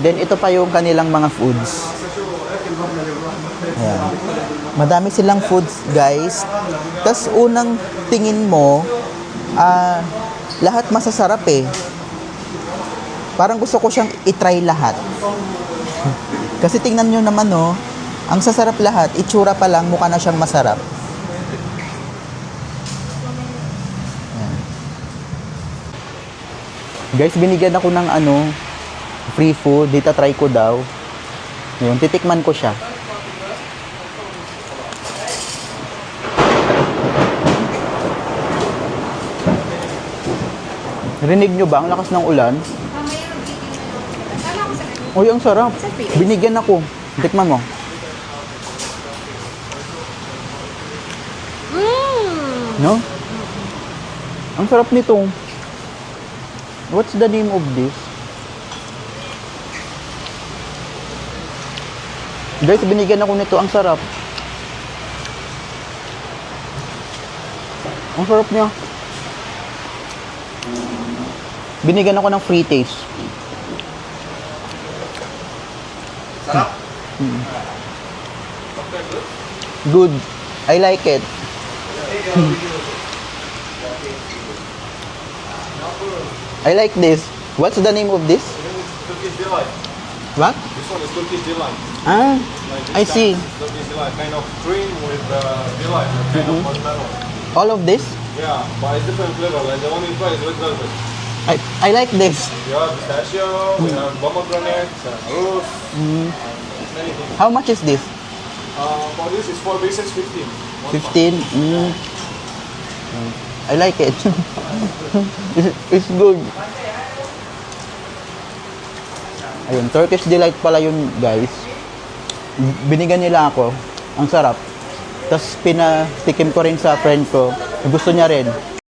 Then ito pa yung kanilang mga foods. Ayan. Madami silang foods, guys. Tapos unang tingin mo, lahat masasarap eh. Parang gusto ko siyang itry lahat. Kasi tingnan nyo naman, no, ang sasarap lahat, itsura pa lang, mukha na siyang masarap. Ayan. Guys, binigyan ako ng free food. Dito try ko daw. Yun, titikman ko siya. Rinig nyo ba? Ang lakas ng ulan. Uy, ang sarap. Binigyan ako. Tikman mo. No? Ang sarap nito. What's the name of this? Guys, binigyan ako nito. Ang sarap. Ang sarap niya. Binigyan ako ng free taste. Sarap? Good. I like it. I like this. What's the name of this? Turkish delight. What? This one is Turkish delight. Ah, I see. Turkish delight, kind of cream with delight, kind of marshmallow. All of this? Yeah, but it's different flavor. Like the one in price, red velvet. I like this. We have pistachio, we have pomegranate, rose, many things. How much is this? For this is 4 pieces, 15. 15. I like it. It's good. Ayun, Turkish delight pala yun, guys. Binigyan nila ako. Ang sarap. Tapos pinatikim ko rin sa friend ko. Gusto niya rin.